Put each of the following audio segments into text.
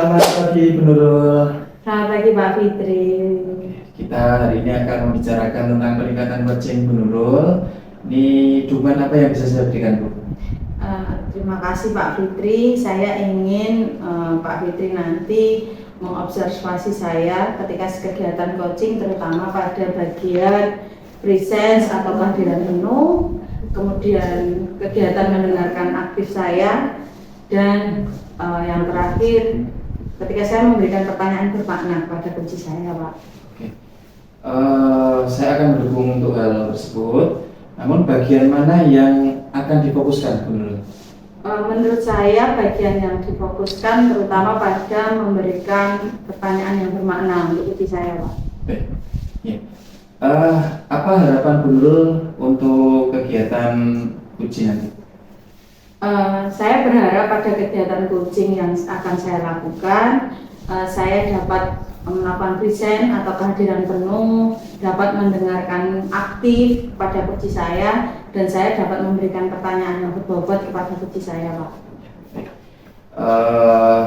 Selamat pagi Bu Nurul. Selamat pagi Pak Fitri. Kita hari ini akan membicarakan tentang peningkatan coaching Bu Nurul. Ini dukungan apa yang bisa saya berikan Bu? Terima kasih Pak Fitri. Saya ingin Pak Fitri nanti mengobservasi saya ketika kegiatan coaching, terutama pada bagian presence atau kehadiran penuh, kemudian kegiatan mendengarkan aktif saya, dan yang terakhir ketika saya memberikan pertanyaan bermakna pada kunci saya, Pak. Oke. Saya akan mendukung untuk hal tersebut. Namun bagian mana yang akan difokuskan Bu Nurul? Menurut saya bagian yang difokuskan terutama pada memberikan pertanyaan yang bermakna untuk kunci saya, Pak. Oke. Ya. Apa harapan Bu Nurul untuk kegiatan uji nanti? Saya berharap pada kegiatan coaching yang akan saya lakukan, saya dapat melakukan present atau kehadiran penuh, dapat mendengarkan aktif pada coach saya, dan saya dapat memberikan pertanyaan yang berbobot kepada coach saya, Pak.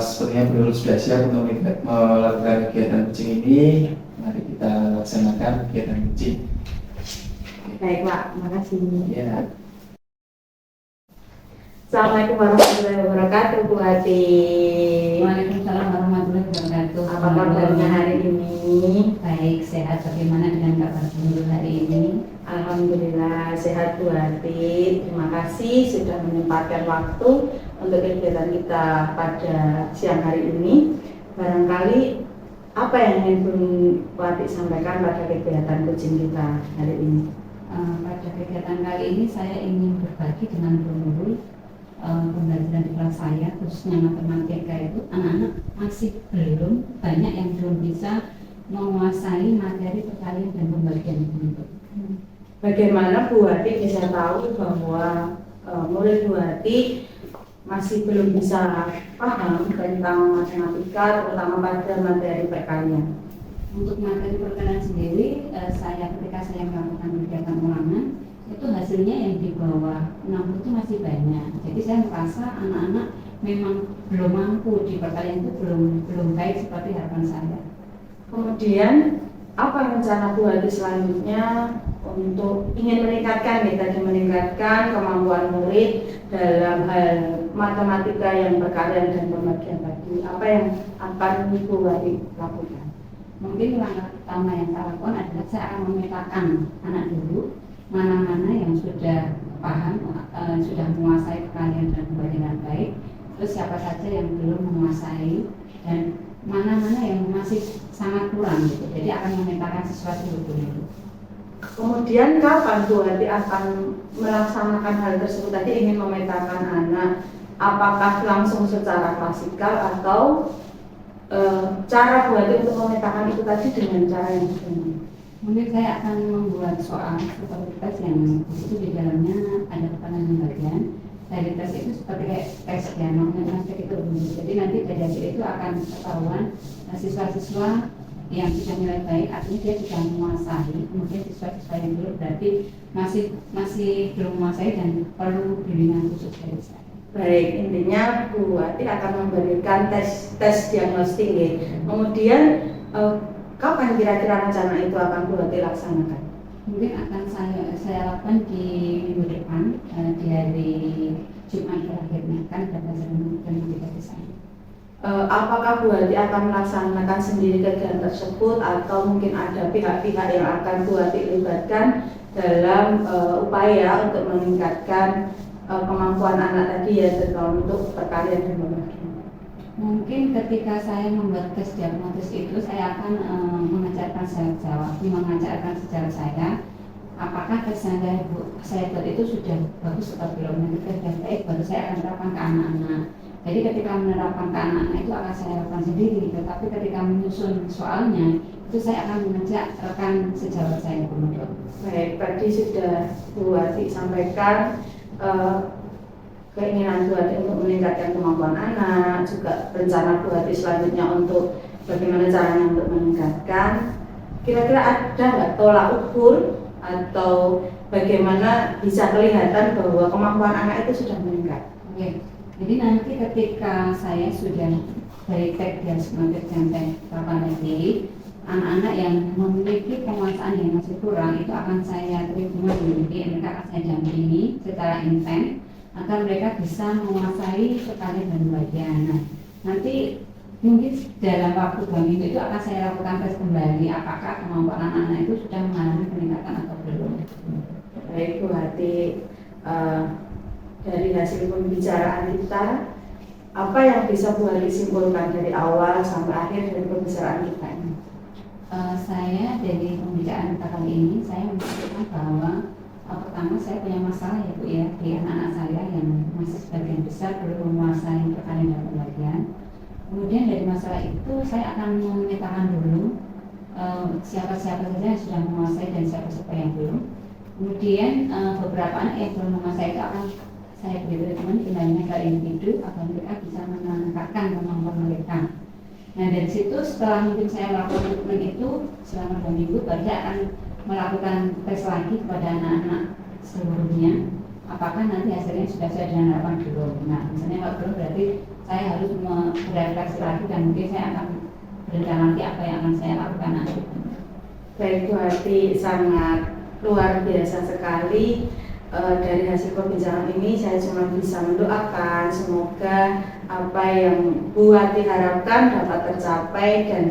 Sepertinya Bu Nurul sudah siap untuk melakukan kegiatan coaching ini. Mari kita laksanakan kegiatan coaching. Baik, Pak. Terima kasih. Ya. Assalamualaikum warahmatullahi wabarakatuh, Bu Hati. Waalaikumsalam warahmatullahi wabarakatuh. Apa kabarnya hari ini? Baik, sehat. Bagaimana dengan kabar Bu hari ini? Alhamdulillah sehat Bu Hati. Terima kasih sudah menyempatkan waktu untuk kegiatan kita pada siang hari ini. Barangkali apa yang ingin Bu Hati sampaikan pada kegiatan coaching kita hari ini? Pada kegiatan kali ini saya ingin berbagi dengan Bu Nurul pembelajaran di kelas saya, khususnya matematika itu anak-anak masih banyak yang belum bisa menguasai materi perkalian dan pembagian bentuk. Bagaimana Bu Hati bisa tahu bahwa murid Bu Hati masih belum bisa paham tentang matematika, terutama pada materi perkalian? Untuk materi perkalian sendiri, ketika saya melakukan kegiatan ulangan, itu hasilnya yang di bawah 60 itu masih banyak. Jadi saya merasa anak-anak memang belum mampu di perkalian itu belum baik seperti harapan saya. Kemudian apa rencana Bu Hati selanjutnya untuk ingin meningkatkan kemampuan murid dalam hal matematika yang perkalian dan pembagian tadi? Apa yang akan Bu Hati lakukan? Mungkin langkah pertama yang saya lakukan adalah saya akan memetakan anak dulu mana-mana yang sudah paham, sudah menguasai perkalian dan pembagian baik, terus siapa saja yang belum menguasai, dan mana-mana yang masih sangat kurang gitu. Jadi akan memetakan sesuatu dulu. Kemudian kapan Bu Hati akan melaksanakan hal tersebut? Tadi ingin memetakan anak, apakah langsung secara klasikal atau cara Bu Hati untuk memetakan itu tadi dengan cara yang berbeda? Mungkin saya akan membuat soal seperti tes yang itu di dalamnya ada pertanyaan pembagian. Dari tes itu seperti kayak tes ya, matematika itu. Jadi nanti dari hasil itu akan ketahuan siswa-siswa yang sudah nilai baik, artinya dia sudah menguasai. Kemudian siswa-siswa yang belum berarti masih belum menguasai dan perlu bimbingan khusus dari saya. Baik, intinya Bu Hati akan memberikan tes diagnostik ya. Kemudian kapan kira-kira rencana itu akan Bu Hati laksanakan? Mungkin akan saya lakukan di minggu depan, di hari Jumat terakhirnya kan berdasarkan pendidikan di sana. Apakah Bu Hati akan melaksanakan sendiri kegiatan tersebut atau mungkin ada pihak-pihak yang akan Bu Hati libatkan dalam upaya untuk meningkatkan kemampuan anak tadi ya, terutama untuk perkalian dan pembagian? Mungkin ketika saya membuat tes diagnosis itu saya akan mengajarkan mengajarkan sejarah saya, apakah tes yang saya buat itu sudah bagus atau belum. Nanti tes baik baru saya akan terapkan ke anak-anak. Jadi ketika menerapkan ke anak-anak itu akan saya lakukan sendiri, tetapi ketika menyusun soalnya itu saya akan mengajak rekan sejawat saya kemudian. Baik, tadi sudah Bu Hati sampaikan keinginan Bu Hati untuk meningkatkan kemampuan anak, juga rencana Bu Hati selanjutnya untuk bagaimana caranya untuk meningkatkan. Kira-kira ada nggak tolak ukur atau bagaimana bisa kelihatan bahwa kemampuan anak itu sudah meningkat? Oke. Jadi nanti ketika saya sudah dari tag dan semangat yang saya katakan tadi, anak-anak yang memiliki penguasaan yang masih kurang itu akan saya terima dulu, mereka akan saya dampingi secara intens agar mereka bisa menguasai sekali dan bagian. Nah, nanti mungkin dalam waktu 2 minggu itu akan saya lakukan tes kembali apakah kemampuan anak-anak itu sudah mengalami peningkatan atau belum. Baik Bu Hati, dari hasil pembicaraan kita, apa yang bisa Bu Hati simpulkan dari awal sampai akhir dari pembicaraan kita ini? Saya dari pembicaraan kita kali ini, saya menunjukkan bahwa pertama saya punya masalah ya Bu ya, di anak-anak saya yang masih sebagian besar belum menguasai perkalian dan pembagian. Kemudian dari masalah itu saya akan memetakan dulu siapa-siapa saja yang sudah menguasai dan siapa-siapa yang belum. Kemudian beberapa anak yang belum menguasai itu akan saya beri treatment tindakannya ke individu agar mereka bisa meningkatkan kemampuan mereka. Nah dari situ setelah mungkin saya melakukan treatment itu selama 2 minggu, baru saya akan melakukan tes lagi kepada anak-anak seluruhnya. Apakah nanti hasilnya sudah sesuai dengan harapan belum? Nah misalnya kalau belum berarti saya harus berefleksi lagi dan mungkin saya akan berencana nanti apa yang akan saya lakukan nanti. Baik Bu Hati, sangat luar biasa sekali. Dari hasil pembicaraan ini saya cuma bisa mendoakan semoga apa yang Bu Hati harapkan dapat tercapai dan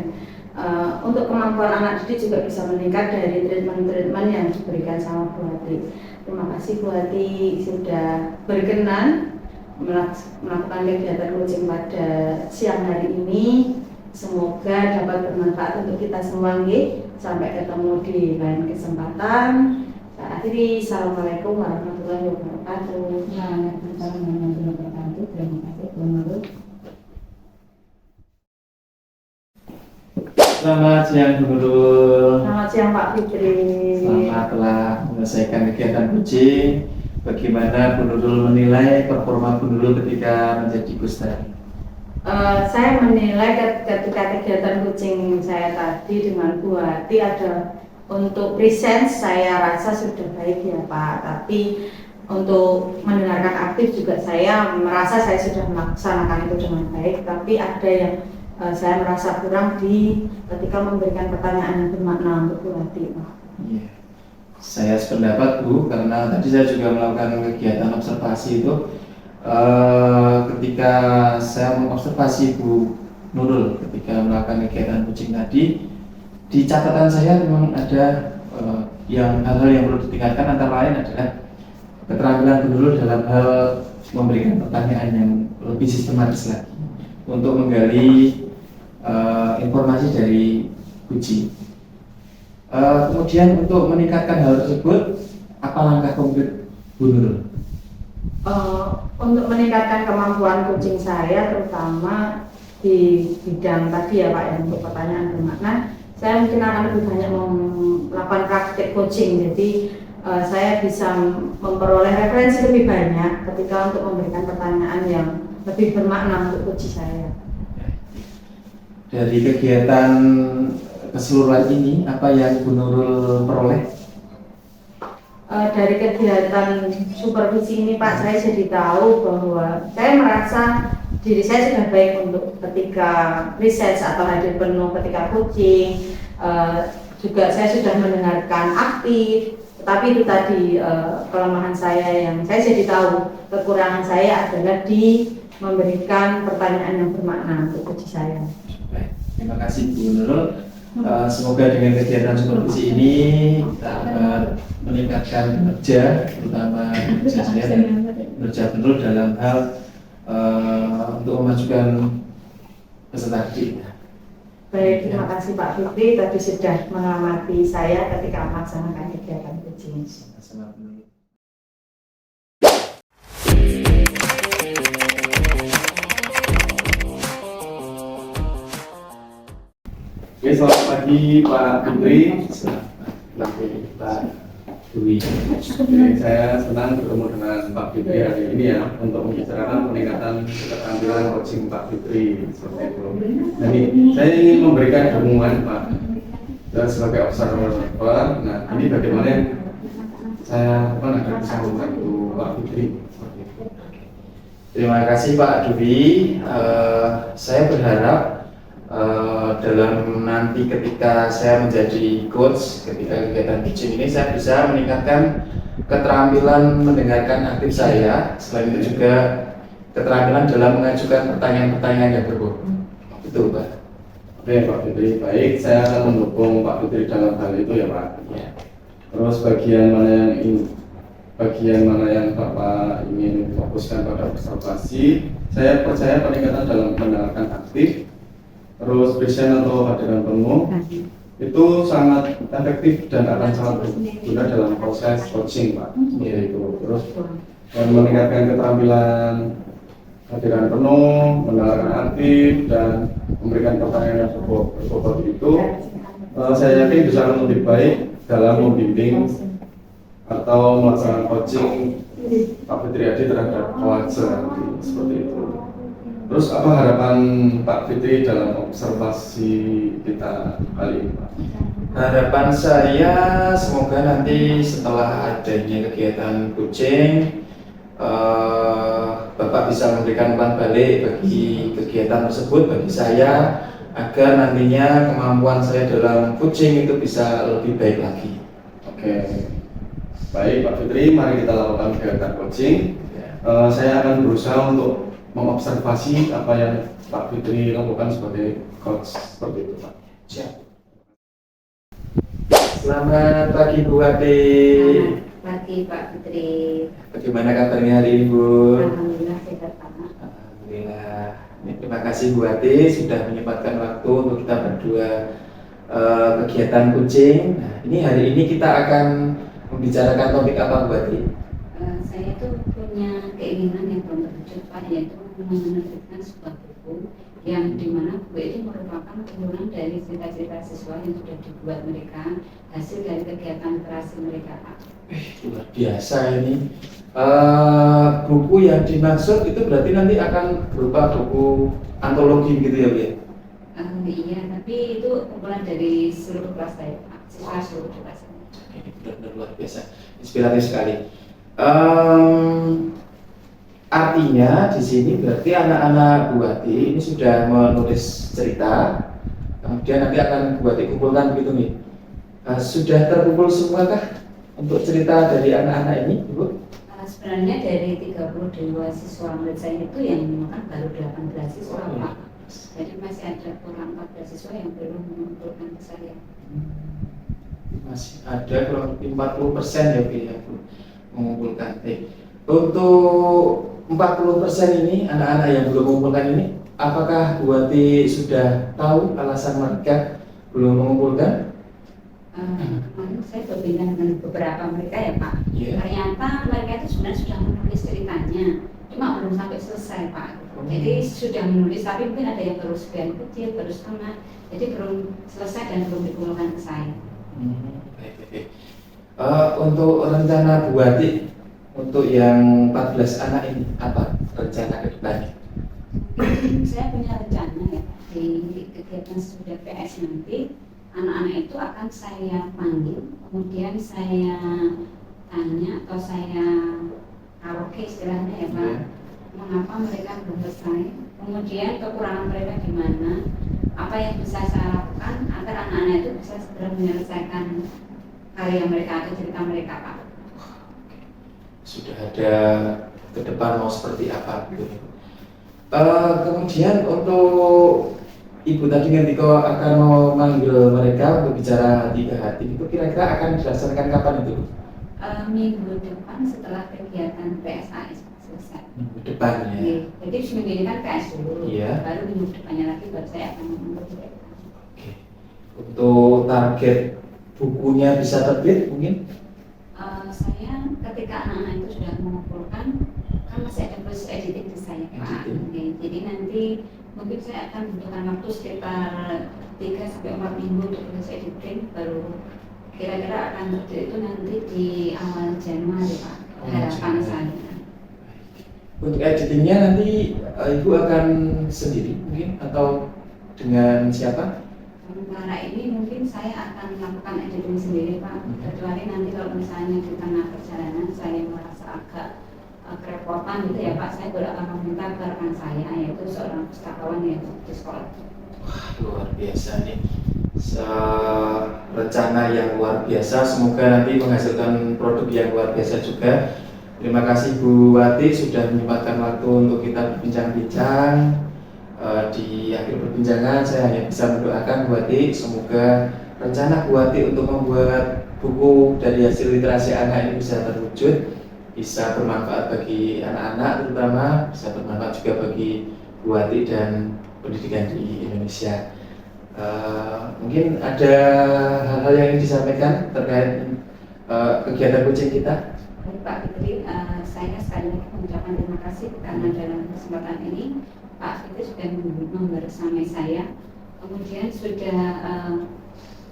untuk kemampuan anak didik juga bisa meningkat dari treatment-treatment yang diberikan sama Bu Hati. Terima kasih Bu Hati sudah berkenan melakukan kegiatan coaching pada siang hari ini. Semoga dapat bermanfaat untuk kita semua. Sampai ketemu di lain kesempatan. Saya akhiri. Assalamualaikum warahmatullahi wabarakatuh. Waalaikumsalam warahmatullahi wabarakatuh. Terima kasih Bu Nurul. Selamat siang Bu Nurul. Selamat siang Pak Fitri. Selamat telah menyelesaikan kegiatan coaching. Bagaimana Bu Nurul menilai performa Bu Nurul ketika menjadi Gusta? Saya menilai ketika kegiatan coaching saya tadi dengan Bu Hati ada untuk present saya rasa sudah baik ya Pak, tapi untuk mendengarkan aktif juga saya merasa saya sudah melaksanakan itu dengan baik, tapi ada yang saya merasa kurang di ketika memberikan pertanyaan yang bermakna untuk Bu Hati. Iya. Saya sependapat Bu, karena tadi saya juga melakukan kegiatan observasi itu. Ketika saya mengobservasi Bu Nurul ketika melakukan kegiatan coaching tadi, di catatan saya memang ada hal-hal yang perlu ditingkatkan, antara lain adalah keterampilan Bu Nurul dalam hal memberikan pertanyaan yang lebih sistematis lagi untuk menggali informasi dari uji. Kemudian untuk meningkatkan hal tersebut, apa langkah konkret Bu Nurul? Untuk meningkatkan kemampuan coaching saya terutama di bidang tadi ya Pak, yang untuk pertanyaan bermakna, saya mungkin akan lebih banyak melakukan praktik coaching, jadi saya bisa memperoleh referensi lebih banyak ketika untuk memberikan pertanyaan yang lebih bermakna untuk coaching saya. Dari kegiatan keseluruhan ini, apa yang Bu Nurul peroleh? Dari kegiatan supervisi ini Pak, saya jadi tahu bahwa saya merasa diri saya sudah baik untuk ketika research atau hadir penuh ketika coaching. Juga saya sudah mendengarkan aktif, tetapi itu tadi kelemahan saya yang saya jadi tahu kekurangan saya adalah di memberikan pertanyaan yang bermakna untuk coaching saya. Baik, terima kasih Bu Nurul. Semoga dengan kegiatan supervisi ini kita dapat meningkatkan kinerja, terutama kinerja saya dan kinerja Bu Nurul dalam hal untuk memajukan peserta didik. Baik, terima kasih Pak Fitri tadi sudah mengamati saya ketika melaksanakan kegiatan coaching. Sama-sama Bu Nurul. Oke, selamat pagi Pak Fitri. Selamat pagi Pak Dwi. Oke, saya senang bertemu dengan Pak Fitri hari ini ya untuk membicarakan peningkatan keterampilan coaching Pak Fitri seperti itu. Jadi saya ingin memberikan dukungan Pak dan sebagai observer. Nah, ini bagaimana saya agar bisa membantu Pak Fitri seperti itu. Terima kasih Pak Dwi. Saya berharap dalam nanti ketika saya menjadi coach, ketika kegiatan coaching ini saya bisa meningkatkan keterampilan mendengarkan aktif saya. Selain itu juga keterampilan dalam mengajukan pertanyaan-pertanyaan yang berbobot. Betul Pak. Oke Pak Fitri, baik, saya akan mendukung Pak Fitri dalam hal itu ya Pak. Ya. Terus bagian mana yang Bapak ingin fokuskan pada observasi, saya percaya peningkatan dalam mendengarkan aktif, terus present atau hadiran penuh itu sangat efektif dan akan sangat berguna dalam proses coaching Pak. Yaitu terus meningkatkan keterampilan hadiran penuh, mendengarkan aktif dan memberikan pertanyaan yang berbobot itu, saya yakin bisa lebih baik dalam membimbing atau melaksanakan coaching Pak Fitri Adi terhadap coach seperti itu. Terus apa harapan Pak Fitri dalam observasi kita kali ini Pak? Harapan saya semoga nanti setelah adanya kegiatan coaching, Bapak bisa memberikan umpan balik bagi kegiatan tersebut bagi saya, agar nantinya kemampuan saya dalam coaching itu bisa lebih baik lagi. Oke, baik Pak Fitri, mari kita lakukan kegiatan coaching. Saya akan berusaha untuk mengobservasi apa yang Pak Fitri lakukan sebagai coach seperti itu Pak. Siap. Selamat pagi Bu Ati. Selamat pagi Pak Fitri. Bagaimana kabarnya hari ini Bu? Alhamdulillah sehat Pak. Alhamdulillah. Terima kasih Bu Ati sudah menyempatkan waktu untuk kita berdua kegiatan coaching. Nah, ini hari ini kita akan membicarakan topik apa Bu Ati? Saya tuh punya keinginan yang belum terwujud Pak, yaitu menerbitkan sebuah buku yang dimana buku itu merupakan turunan dari cita-cita siswa yang sudah dibuat mereka, hasil dari kegiatan literasi mereka Pak. Luar biasa ini. Buku yang dimaksud itu berarti nanti akan berupa buku antologi gitu ya Bu ya? Iya, tapi itu kumpulan dari seluruh kelas saya Pak, siswa seluruh kelas saya. Ini benar-benar luar biasa, inspiratif sekali. Artinya di sini berarti anak-anak Bu Ati ini sudah menulis cerita, kemudian nanti akan Bu Ati kumpulkan begitu nih. Sudah terkumpul semuakah untuk cerita dari anak-anak ini, Bu? Sebenarnya dari 32 siswa murid saya itu yang kan baru 18 siswa Pak. Jadi masih ada kurang 14 siswa yang belum mengumpulkan ke saya. Masih ada kurang lebih 40% ya Bu yang belum mengumpulkan. Untuk 40% ini anak-anak yang belum mengumpulkan ini, apakah Bu Ati sudah tahu alasan mereka belum mengumpulkan? Kemarin saya berbincang dengan beberapa mereka ya Pak. Yeah. Ternyata mereka itu sebenarnya sudah menulis ceritanya, cuma belum sampai selesai Pak. Jadi sudah menulis, tapi mungkin ada yang baru sebagian kecil, baru setengah, jadi belum selesai dan belum dikumpulkan ke saya. Baik. Untuk rencana Bu Ati untuk yang 14 anak ini apa rencana ke depannya? Saya punya rencana ya di kegiatan sudah PS nanti, anak-anak itu akan saya panggil, kemudian saya tanya atau saya karaoke istilahnya ya Pak, mengapa mereka belum selesai, kemudian kekurangan mereka di mana, apa yang bisa saya lakukan agar anak-anak itu bisa segera menyelesaikan karya mereka atau cerita mereka Pak. Sudah ada ke depan mau seperti apa gitu. Kemudian untuk Ibu tadi ketika akan memanggil mereka untuk bicara hati ke hati itu kira-kira akan dilaksanakan kapan itu? Minggu depan setelah kegiatan PSAS selesai. Minggu depan ya. Jadi seminggu ini kan PS dulu, Iya. baru minggu depannya lagi baru saya akan mengumpulkan mereka. Oke. Untuk target bukunya bisa terbit mungkin? Saya ketika anak-anak itu sudah mengumpulkan, kan masih ada proses editing di saya Pak. Jadi nanti mungkin saya akan membutuhkan waktu sekitar 3-4 minggu untuk proses editing, baru kira-kira akan terbit itu nanti di awal Januari Pak. Harapan saya. Untuk editingnya nanti Ibu akan sendiri mungkin atau dengan siapa? Sementara ini mungkin saya akan melakukan editing sendiri Pak, kecuali nanti kalau misalnya di tengah perjalanan saya merasa agak kerepotan gitu ya Pak, saya baru akan meminta ke rekan saya, yaitu seorang pustakawan yang di sekolah. Luar biasa nih. Rencana yang luar biasa, semoga nanti menghasilkan produk yang luar biasa juga. Terima kasih Bu Wati sudah menyempatkan waktu untuk kita berbincang-bincang. Di akhir perbincangan saya hanya bisa mendoakan Bu Wati, semoga rencana Bu Wati untuk membuat buku dari hasil literasi anak ini bisa terwujud, bisa bermanfaat bagi anak-anak terutama, bisa bermanfaat juga bagi Bu Wati dan pendidikan di Indonesia. Mungkin ada hal-hal yang ingin disampaikan terkait kegiatan coaching kita. Baik Pak Fitri, saya sekali lagi mengucapkan terima kasih karena dalam kesempatan ini Pak Fitri sudah membersamai saya, kemudian sudah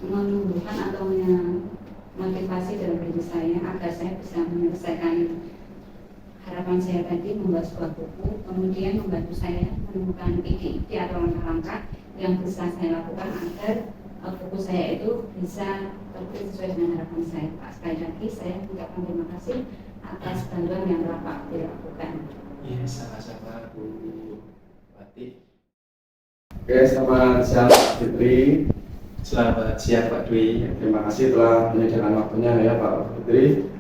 menumbuhkan atau memotivasi dalam diri saya agar saya bisa menyelesaikan harapan saya tadi, membuat sebuah buku, kemudian membantu saya menemukan ide-ide atau langkah-langkah yang bisa saya lakukan agar buku saya itu bisa terbit sesuai dengan harapan saya. Pak, sekali lagi saya mengucapkan terima kasih atas bantuan yang telah Pak dilakukan. Iya, sama-sama Bu Wati. Oke, selamat siang Pak Fitri. Selamat siang Pak Dwi. Terima kasih telah menyediakan waktunya ya Pak Fitri.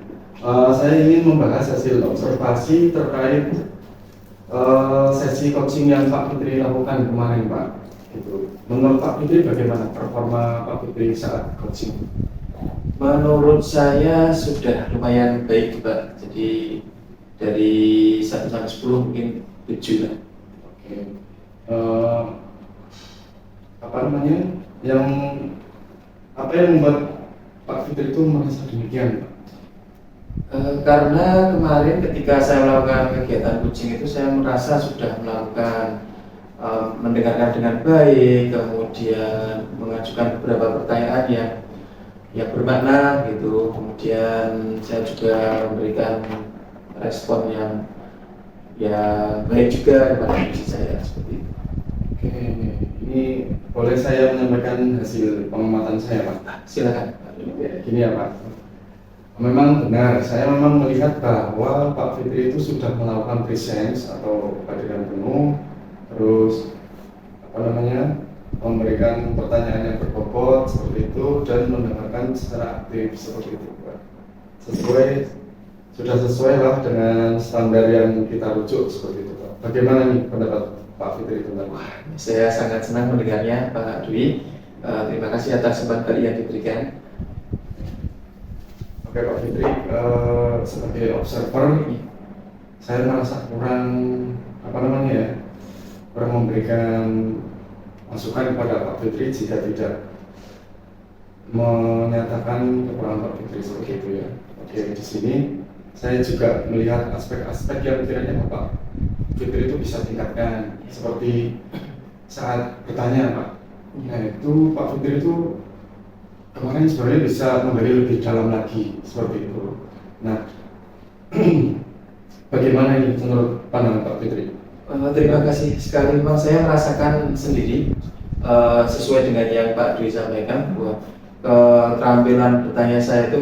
Saya ingin membahas hasil observasi terkait sesi coaching yang Pak Fitri lakukan kemarin Pak. Gitu. Menurut Pak Fitri bagaimana performa Pak Fitri saat coaching? Menurut saya sudah lumayan baik Pak. Jadi dari 1 sampai 10 mungkin 7 lah. Oke. Apa namanya? Apa yang membuat Pak Fitri itu merasa demikian Pak? Karena kemarin ketika saya melakukan kegiatan coaching itu saya merasa sudah melakukan mendengarkan dengan baik, kemudian mengajukan beberapa pertanyaan yang bermakna gitu, kemudian saya juga memberikan respon yang baik juga kepada diri saya seperti itu. Oke, ini boleh saya menyampaikan hasil pengamatan saya Pak? Silakan. Gini ya Pak. Memang benar, saya memang melihat bahwa Pak Fitri itu sudah melakukan presence atau kehadiran penuh, terus memberikan pertanyaan yang berbobot seperti itu dan mendengarkan secara aktif seperti itu Pak. Sudah sesuai lah dengan standar yang kita rujuk seperti itu Pak. Bagaimana nih pendapat Pak Fitri tentang? Saya sangat senang mendengarnya Pak Dwi. Terima kasih atas kesempatan yang diberikan. Oke Pak Fitri, sebagai observer, saya merasa kurang kurang memberikan masukan kepada Pak Fitri jika tidak menyatakan kekurangan Pak Fitri seperti itu ya. Oke, di sini saya juga melihat aspek-aspek yang kiranya Pak Fitri itu bisa tingkatkan, seperti saat bertanya Pak. Nah itu Pak Fitri itu kemarin sebenarnya bisa menggali lebih dalam lagi seperti itu. Nah, bagaimana ini menurut pandangan Pak Fitri? Terima kasih sekali, Bang. Saya merasakan sendiri sesuai dengan yang Pak Dwi sampaikan bahwa keterampilan bertanya saya itu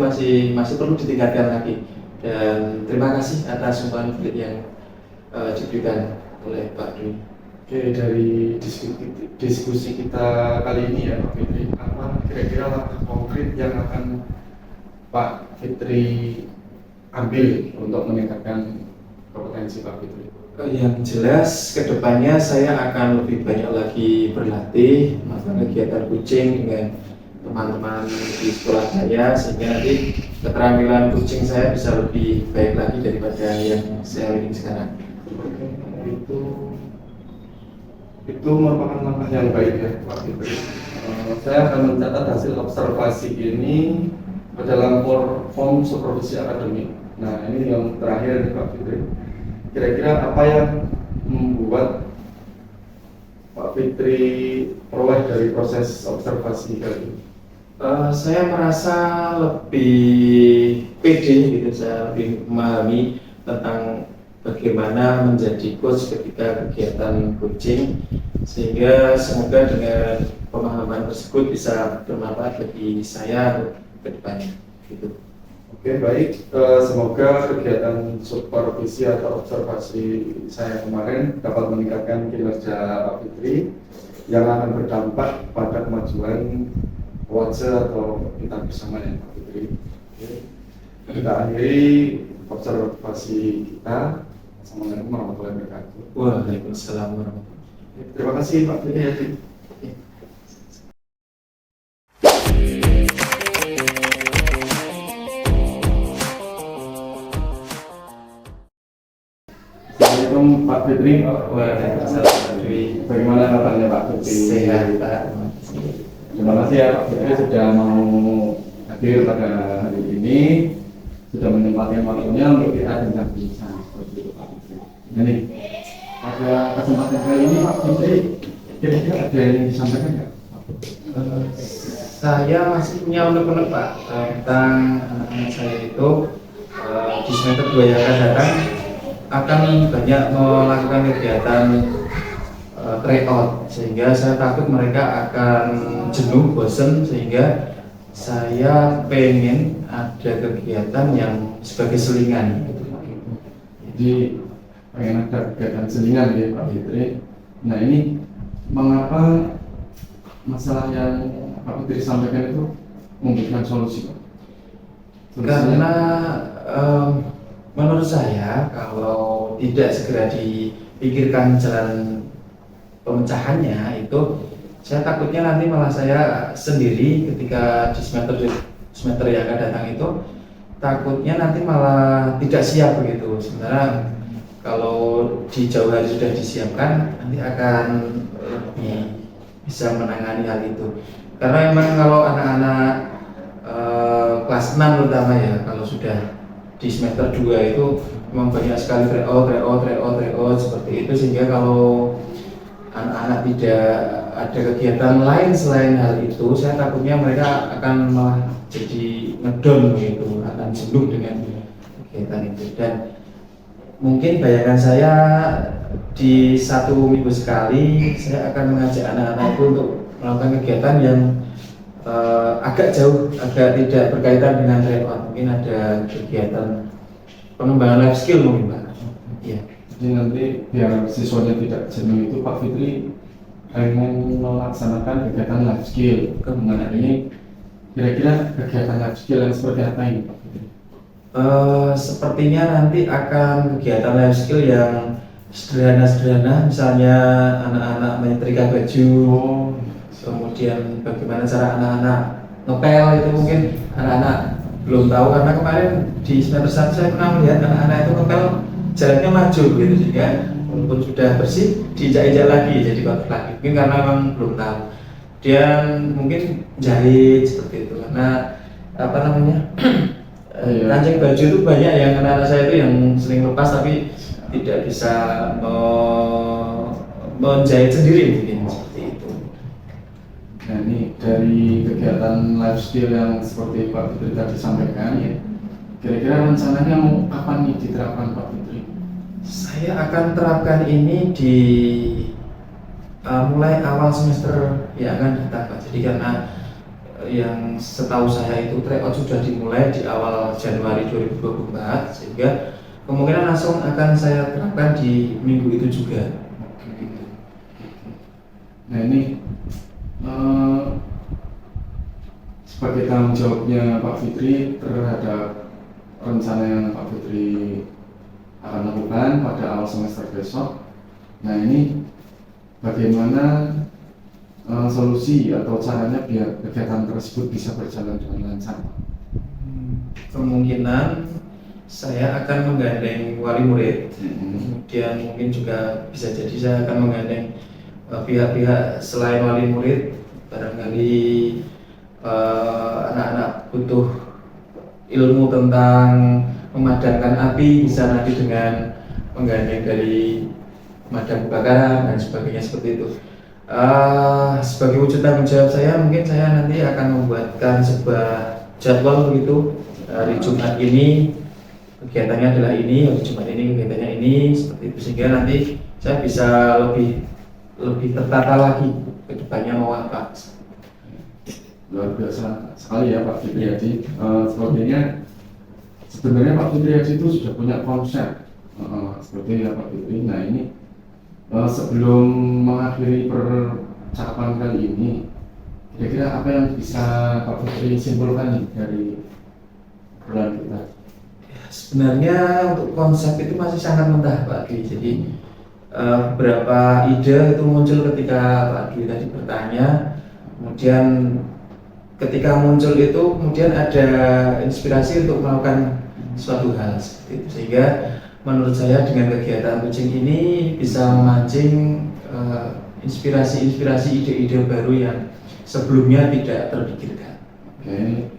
masih perlu ditingkatkan lagi. Dan terima kasih atas umpan yang diberikan oleh Pak Dwi. Oke, dari diskusi kita kali ini ya Pak Fitri, apa kira-kira langkah konkret yang akan Pak Fitri ambil untuk meningkatkan kompetensi Pak Fitri? Yang jelas kedepannya saya akan lebih banyak lagi berlatih melakukan kegiatan coaching dengan teman-teman di sekolah saya, sehingga nanti keterampilan coaching saya bisa lebih baik lagi daripada yang saya miliki sekarang. Itu merupakan langkah yang baik ya Pak Fitri. Saya akan mencatat hasil observasi ini dalam form supervisi akademik. Nah ini yang terakhir nih Pak Fitri. Kira-kira apa yang membuat Pak Fitri peroleh dari proses observasi kali ini? Saya merasa lebih pede gitu, saya lebih memahami tentang bagaimana menjadi coach ketika kegiatan coaching, sehingga semoga dengan pemahaman tersebut bisa bermanfaat bagi saya ke depannya gitu. Oke, baik. Semoga kegiatan supervisi atau observasi saya kemarin dapat meningkatkan kinerja Pak Fitri yang akan berdampak pada kemajuan Oace atau kita bersama ya Pak Fitri. Oke. Kita akhiri observasi kita. Assalamualaikum warahmatullahi wabarakatuh. Waalaikumsalam warahmatullahi wabarakatuh. Terima kasih Pak Fitri. Assalamualaikum Pak Fitri. Waalaikumsalam. Bagaimana kabarnya Pak Fitri? Sehat Pak. Terima kasih ya Pak Fitri sudah mau hadir pada hari ini, sudah menyempatkan waktunya untuk kita bincang-bincang seperti itu Pak Fitri. Jadi pada kesempatan kali ini Pak Fitri, kira-kira ada yang disampaikan nggak? Saya masih punya unek-unek Pak tentang anak-anak saya itu di semester 2 yang akan datang akan banyak melakukan kegiatan tryout, sehingga saya takut mereka akan jenuh, bosan, sehingga saya pengen ada kegiatan yang sebagai selingan gitu Pak. Jadi pengen ada kegiatan selingan ya Pak Fitri. Nah ini mengapa masalah yang Pak Fitri sampaikan itu membutuhkan solusi Pak? Karena menurut saya kalau tidak segera dipikirkan jalan pemecahannya itu, saya takutnya nanti malah saya sendiri ketika di semester yang akan datang itu takutnya nanti malah tidak siap begitu. Sementara kalau di jauh hari sudah disiapkan, nanti akan lebih bisa menangani hal itu. Karena memang kalau anak-anak kelas 6 terutama ya, kalau sudah di semester 2 itu memang banyak sekali tryout seperti itu, sehingga kalau anak-anak tidak ada kegiatan lain selain hal itu, saya takutnya mereka akan malah jadi ngedon begitu, akan jenuh dengan kegiatan itu. Dan mungkin bayangan saya di 1 minggu sekali saya akan mengajak anak-anak itu untuk melakukan kegiatan yang agak jauh, agak tidak berkaitan dengan tryout. Mungkin ada kegiatan pengembangan life skill mungkin Pak. Iya. Jadi nanti biar siswanya tidak jenuh itu Pak Fitri ingin melaksanakan kegiatan life skill. Nah ini kira-kira kegiatan life skill yang seperti apa ini Pak Fitri? Sepertinya nanti akan kegiatan life skill yang sederhana-sederhana, misalnya anak-anak menyetrika baju, kemudian bagaimana cara anak-anak ngepel, itu mungkin anak-anak belum tahu, karena kemarin di semester 1 saya pernah melihat anak-anak itu ngepel jaraknya maju gitu, sehingga walaupun sudah bersih diinjak-injak lagi jadi bagus lagi, mungkin karena memang belum tahu. Dan mungkin jahit seperti itu, karena apa namanya kancing baju itu banyak yang anak-anak saya itu yang sering lepas tapi tidak bisa menjahit sendiri mungkin seperti itu. Nah ini dari kegiatan life skill yang seperti Pak Fitri tadi sampaikan ya, kira-kira rencananya mau kapan nih diterapkan Pak Fitri? Saya akan terapkan ini di mulai awal semester yang akan datang Pak. Jadi karena yang setahu saya itu tryout sudah dimulai di awal Januari 2024, sehingga kemungkinan langsung akan saya terapkan di minggu itu juga. Nah ini sebagai tanggung jawabnya Pak Fitri terhadap rencana yang Pak Fitri akan lakukan pada awal semester besok. Nah ini bagaimana solusi atau caranya biar kegiatan tersebut bisa berjalan dengan lancar? Kemungkinan saya akan menggandeng wali murid, kemudian mungkin juga bisa jadi saya akan menggandeng pihak-pihak selain wali murid. Barangkali anak-anak butuh ilmu tentang memadamkan api, bisa nanti dengan menggandeng dari pemadam kebakaran dan sebagainya seperti itu. Sebagai wujud tanggung jawab saya, mungkin saya nanti akan membuatkan sebuah jadwal begitu. Hari Jumat ini kegiatannya adalah ini, hari Jumat ini kegiatannya ini, seperti itu, sehingga nanti saya bisa lebih tertata lagi ke depannya mau apa. Luar biasa sekali ya Pak Fitri. Sepertinya sebenarnya Pak Fitri itu sudah punya konsep seperti ya Pak Fitri. Nah ini sebelum mengakhiri percakapan kali ini, kira-kira apa yang bisa Pak Fitri simpulkan nih dari obrolan kita? Sebenarnya untuk konsep itu masih sangat mentah Pak Dwi. Jadi beberapa ide itu muncul ketika Pak Dwi tadi bertanya, kemudian ketika muncul itu kemudian ada inspirasi untuk melakukan suatu hal seperti itu, sehingga menurut saya dengan kegiatan kucing ini bisa memancing inspirasi-inspirasi ide-ide baru yang sebelumnya tidak terpikirkan. Oke.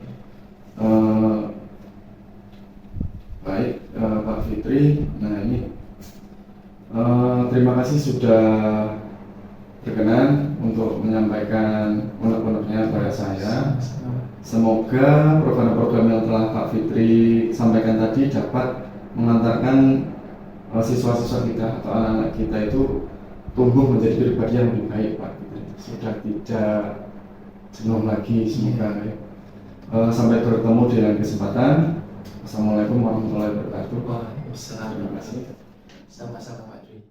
Baik, Pak Fitri. Nah ini terima kasih sudah berkenan untuk menyampaikan unek-uneknya kepada saya. Semoga program-program yang telah Pak Fitri sampaikan tadi dapat mengantarkan siswa-siswa kita atau anak-anak kita itu tumbuh menjadi pribadi yang lebih baik, Pak Fitri. Sudah tidak jenuh lagi, semoga ya. Sampai bertemu di lain kesempatan. Assalamualaikum warahmatullahi wabarakatuh. Waalaikumsalam. Terima kasih. Sama-sama Pak Dwi.